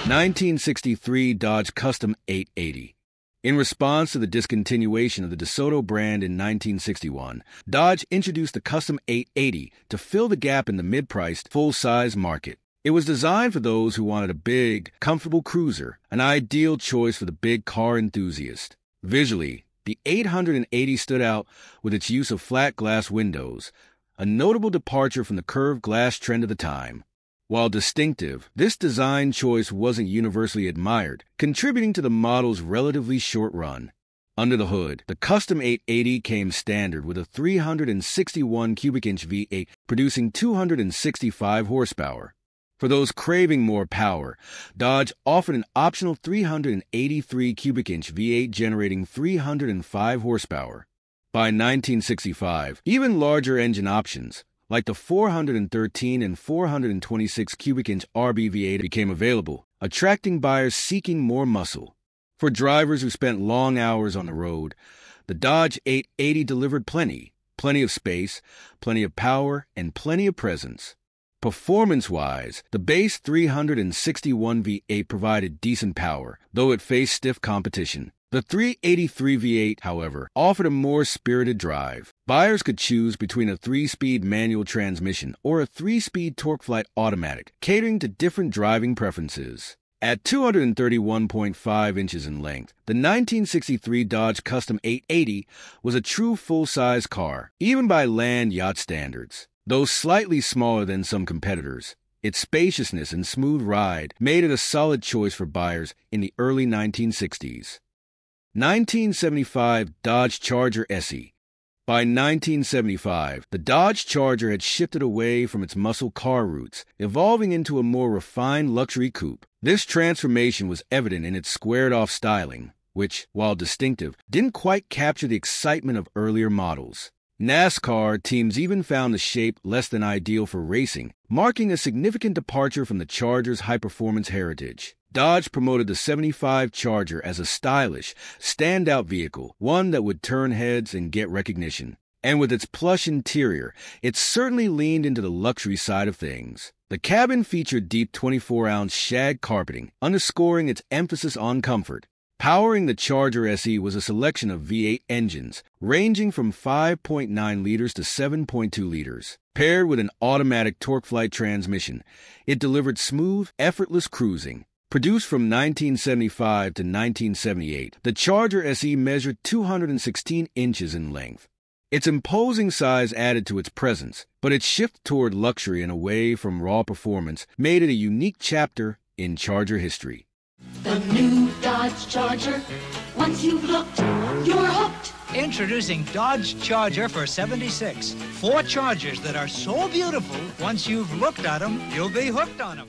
1963 Dodge Custom 880. In response to the discontinuation of the DeSoto brand in 1961, Dodge introduced the Custom 880 to fill the gap in the mid-priced, full-size market. It was designed for those who wanted a big, comfortable cruiser, an ideal choice for the big car enthusiast. Visually, the 880 stood out with its use of flat glass windows, a notable departure from the curved glass trend of the time. While distinctive, this design choice wasn't universally admired, contributing to the model's relatively short run. Under the hood, the Custom 880 came standard with a 361 cubic inch V8 producing 265 horsepower. For those craving more power, Dodge offered an optional 383 cubic inch V8 generating 305 horsepower. By 1965, even larger engine options, like the 413 and 426 cubic inch RB-V8 became available, attracting buyers seeking more muscle. For drivers who spent long hours on the road, the Dodge 880 delivered plenty of space, plenty of power, and plenty of presence. Performance-wise, the base 361 V8 provided decent power, though it faced stiff competition. The 383 V8, however, offered a more spirited drive. Buyers could choose between a 3-speed manual transmission or a 3-speed TorqueFlite automatic, catering to different driving preferences. At 231.5 inches in length, the 1963 Dodge Custom 880 was a true full-size car, even by land yacht standards. Though slightly smaller than some competitors, its spaciousness and smooth ride made it a solid choice for buyers in the early 1960s. 1975 Dodge Charger SE. By 1975, the Dodge Charger had shifted away from its muscle car roots, evolving into a more refined luxury coupe. This transformation was evident in its squared-off styling, which, while distinctive, didn't quite capture the excitement of earlier models. NASCAR teams even found the shape less than ideal for racing, marking a significant departure from the Charger's high-performance heritage. Dodge promoted the 75 Charger as a stylish, standout vehicle, one that would turn heads and get recognition. And with its plush interior, it certainly leaned into the luxury side of things. The cabin featured deep 24-ounce shag carpeting, underscoring its emphasis on comfort. Powering the Charger SE was a selection of V8 engines, ranging from 5.9 liters to 7.2 liters. Paired with an automatic TorqueFlite transmission, it delivered smooth, effortless cruising. Produced from 1975 to 1978, the Charger SE measured 216 inches in length. Its imposing size added to its presence, but its shift toward luxury and away from raw performance made it a unique chapter in Charger history. The new Dodge Charger. Once you've looked, you're hooked. Introducing Dodge Charger for 76. 4 Chargers that are so beautiful, once you've looked at them, you'll be hooked on them.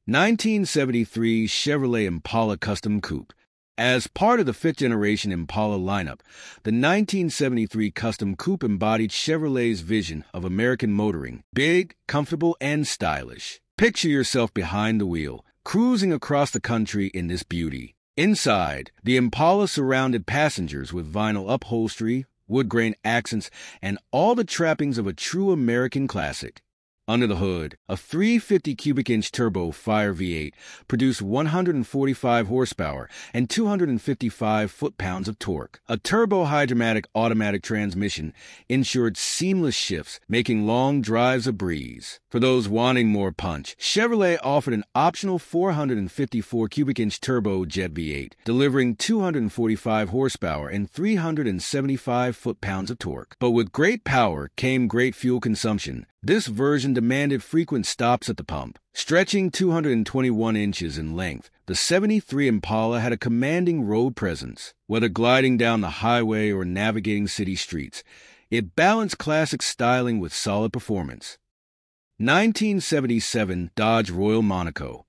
1973 Chevrolet Impala Custom Coupe. As part of the fifth-generation Impala lineup, the 1973 Custom Coupe embodied Chevrolet's vision of American motoring, big, comfortable, and stylish. Picture yourself behind the wheel, cruising across the country in this beauty. Inside, the Impala surrounded passengers with vinyl upholstery, wood grain accents, and all the trappings of a true American classic. Under the hood, a 350 cubic inch turbo Fire V8 produced 145 horsepower and 255 foot-pounds of torque. A turbo-hydromatic automatic transmission ensured seamless shifts, making long drives a breeze. For those wanting more punch, Chevrolet offered an optional 454 cubic inch turbo jet V8, delivering 245 horsepower and 375 foot-pounds of torque. But with great power came great fuel consumption. This version demanded frequent stops at the pump. Stretching 221 inches in length, the 73 Impala had a commanding road presence. Whether gliding down the highway or navigating city streets, it balanced classic styling with solid performance. 1977 Dodge Royal Monaco.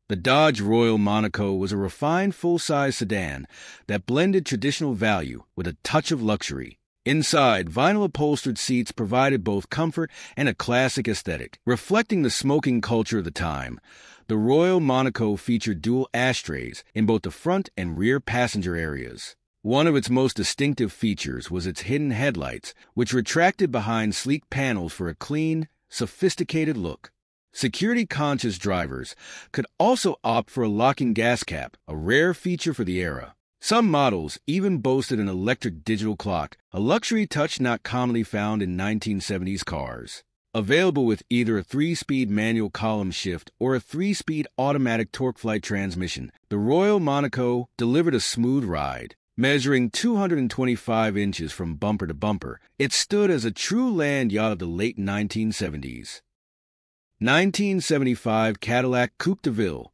The Dodge Royal Monaco was a refined full-size sedan that blended traditional value with a touch of luxury. Inside, vinyl-upholstered seats provided both comfort and a classic aesthetic. Reflecting the smoking culture of the time, the Royal Monaco featured dual ashtrays in both the front and rear passenger areas. One of its most distinctive features was its hidden headlights, which retracted behind sleek panels for a clean, sophisticated look. Security-conscious drivers could also opt for a locking gas cap, a rare feature for the era. Some models even boasted an electric digital clock, a luxury touch not commonly found in 1970s cars. Available with either a 3-speed manual column shift or a 3-speed automatic torque-flight transmission, the Royal Monaco delivered a smooth ride. Measuring 225 inches from bumper to bumper, it stood as a true land yacht of the late 1970s. 1975 Cadillac Coupe de Ville.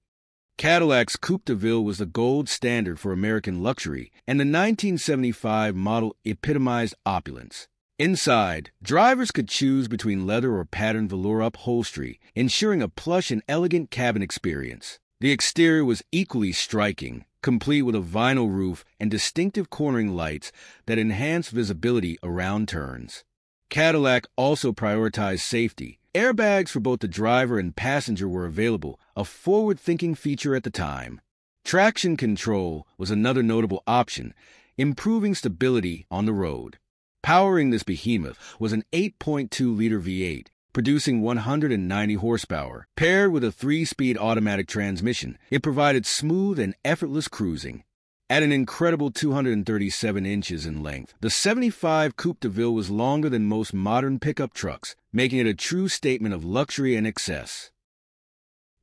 Cadillac's Coupe de Ville was the gold standard for American luxury, and the 1975 model epitomized opulence. Inside, drivers could choose between leather or patterned velour upholstery, ensuring a plush and elegant cabin experience. The exterior was equally striking, complete with a vinyl roof and distinctive cornering lights that enhanced visibility around turns. Cadillac also prioritized safety. Airbags for both the driver and passenger were available, a forward-thinking feature at the time. Traction control was another notable option, improving stability on the road. Powering this behemoth was an 8.2-liter V8, producing 190 horsepower. Paired with a 3-speed automatic transmission, it provided smooth and effortless cruising. At an incredible 237 inches in length, the 75 Coupe de Ville was longer than most modern pickup trucks, making it a true statement of luxury and excess.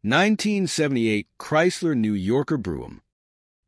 1978 Chrysler New Yorker Brougham.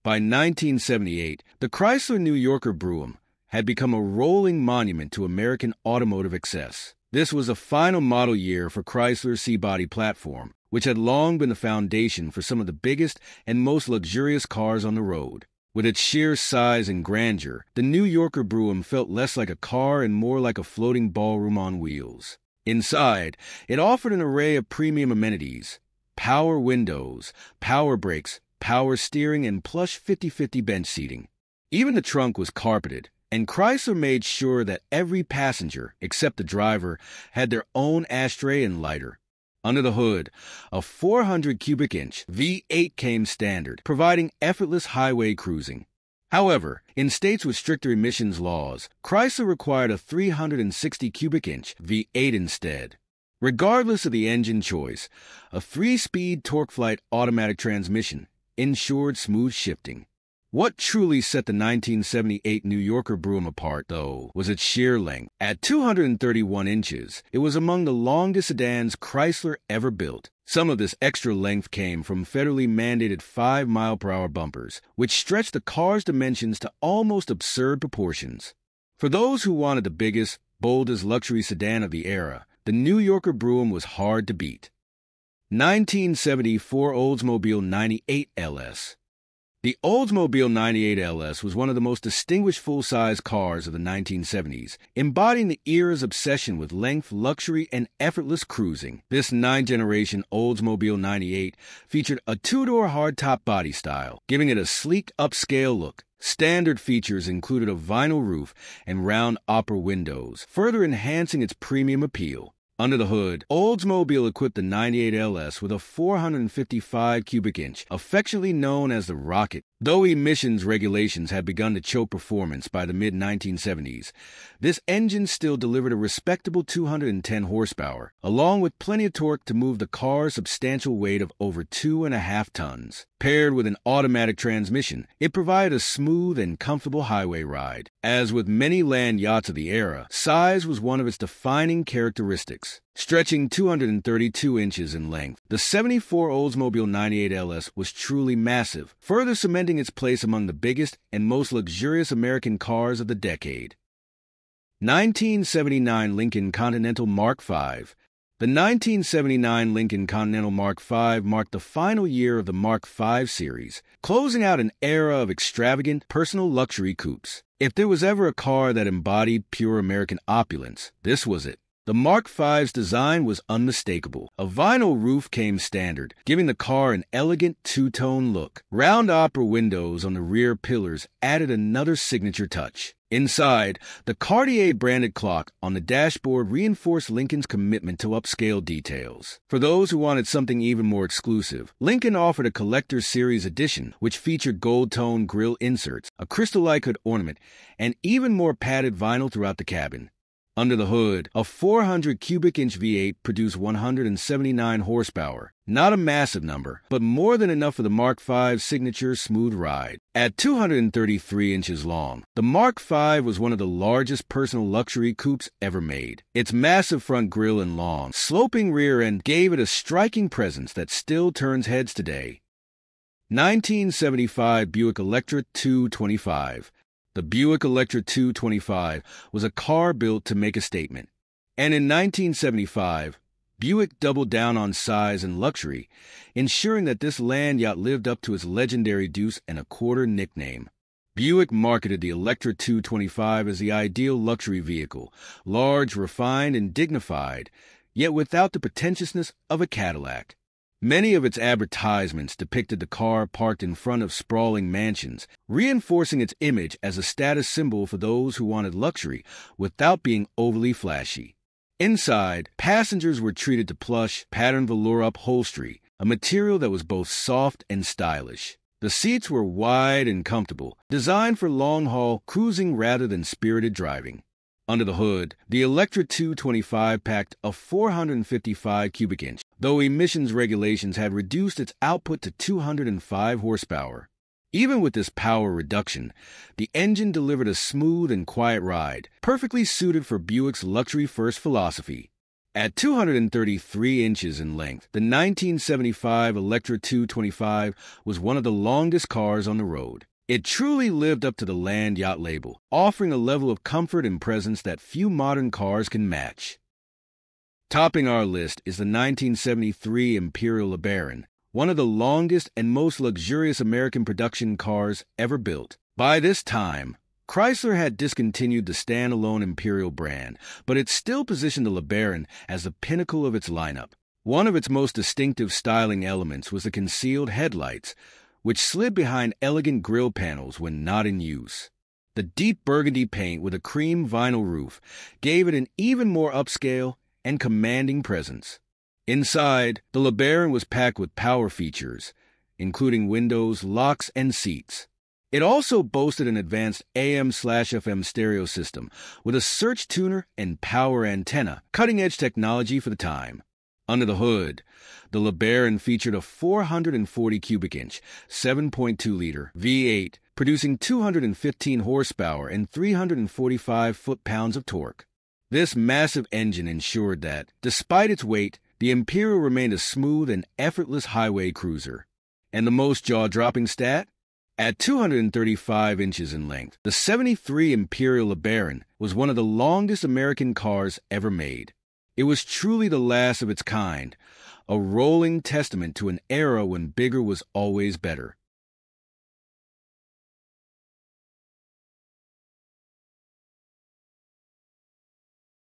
By 1978, the Chrysler New Yorker Brougham had become a rolling monument to American automotive excess. This was the final model year for Chrysler's C-body platform, which had long been the foundation for some of the biggest and most luxurious cars on the road. With its sheer size and grandeur, the New Yorker Brougham felt less like a car and more like a floating ballroom on wheels. Inside, it offered an array of premium amenities: power windows, power brakes, power steering, and plush 50-50 bench seating. Even the trunk was carpeted, and Chrysler made sure that every passenger, except the driver, had their own ashtray and lighter. Under the hood, a 400 cubic inch V8 came standard, providing effortless highway cruising. However, in states with stricter emissions laws, Chrysler required a 360 cubic inch V8 instead. Regardless of the engine choice, a 3-speed torque-flight automatic transmission ensured smooth shifting. What truly set the 1978 New Yorker Brougham apart, though, was its sheer length. At 231 inches, it was among the longest sedans Chrysler ever built. Some of this extra length came from federally mandated 5-mile-per-hour bumpers, which stretched the car's dimensions to almost absurd proportions. For those who wanted the biggest, boldest luxury sedan of the era, the New Yorker Brougham was hard to beat. 1974 Oldsmobile 98 LS. The Oldsmobile 98 LS was one of the most distinguished full-size cars of the 1970s, embodying the era's obsession with length, luxury, and effortless cruising. This 9th-generation Oldsmobile 98 featured a 2-door hardtop body style, giving it a sleek, upscale look. Standard features included a vinyl roof and round opera windows, further enhancing its premium appeal. Under the hood, Oldsmobile equipped the 98 LS with a 455 cubic inch, affectionately known as the Rocket. Though emissions regulations had begun to choke performance by the mid-1970s, this engine still delivered a respectable 210 horsepower, along with plenty of torque to move the car's substantial weight of over 2.5 tons. Paired with an automatic transmission, it provided a smooth and comfortable highway ride. As with many land yachts of the era, size was one of its defining characteristics. Stretching 232 inches in length, the 74 Oldsmobile 98 LS was truly massive, further cementing its place among the biggest and most luxurious American cars of the decade. 1979 Lincoln Continental Mark V. The 1979 Lincoln Continental Mark V marked the final year of the Mark V series, closing out an era of extravagant, personal luxury coupes. If there was ever a car that embodied pure American opulence, this was it. The Mark V's design was unmistakable. A vinyl roof came standard, giving the car an elegant two-tone look. Round opera windows on the rear pillars added another signature touch. Inside, the Cartier-branded clock on the dashboard reinforced Lincoln's commitment to upscale details. For those who wanted something even more exclusive, Lincoln offered a Collector's Series edition, which featured gold-tone grille inserts, a crystal-like hood ornament, and even more padded vinyl throughout the cabin. Under the hood, a 400 cubic inch V8 produced 179 horsepower. Not a massive number, but more than enough for the Mark V's signature smooth ride. At 233 inches long, the Mark V was one of the largest personal luxury coupes ever made. Its massive front grille and long, sloping rear end gave it a striking presence that still turns heads today. 1975 Buick Electra 225. The Buick Electra 225 was a car built to make a statement. And in 1975, Buick doubled down on size and luxury, ensuring that this land yacht lived up to its legendary deuce and a quarter nickname. Buick marketed the Electra 225 as the ideal luxury vehicle, large, refined, and dignified, yet without the pretentiousness of a Cadillac. Many of its advertisements depicted the car parked in front of sprawling mansions, reinforcing its image as a status symbol for those who wanted luxury without being overly flashy. Inside, passengers were treated to plush, patterned velour upholstery, a material that was both soft and stylish. The seats were wide and comfortable, designed for long-haul cruising rather than spirited driving. Under the hood, the Electra 225 packed a 455 cubic inch, though emissions regulations had reduced its output to 205 horsepower. Even with this power reduction, the engine delivered a smooth and quiet ride, perfectly suited for Buick's luxury-first philosophy. At 233 inches in length, the 1975 Electra 225 was one of the longest cars on the road. It truly lived up to the land yacht label, offering a level of comfort and presence that few modern cars can match. Topping our list is the 1973 Imperial LeBaron, one of the longest and most luxurious American production cars ever built. By this time, Chrysler had discontinued the standalone Imperial brand, but it still positioned the LeBaron as the pinnacle of its lineup. One of its most distinctive styling elements was the concealed headlights, which slid behind elegant grille panels when not in use. The deep burgundy paint with a cream vinyl roof gave it an even more upscale and commanding presence. Inside, the LeBaron was packed with power features, including windows, locks, and seats. It also boasted an advanced AM/FM stereo system with a search tuner and power antenna, cutting-edge technology for the time. Under the hood, the LeBaron featured a 440 cubic inch, 7.2-liter V8, producing 215 horsepower and 345 foot-pounds of torque. This massive engine ensured that, despite its weight, the Imperial remained a smooth and effortless highway cruiser. And the most jaw-dropping stat? At 235 inches in length, the 73 Imperial LeBaron was one of the longest American cars ever made. It was truly the last of its kind, a rolling testament to an era when bigger was always better.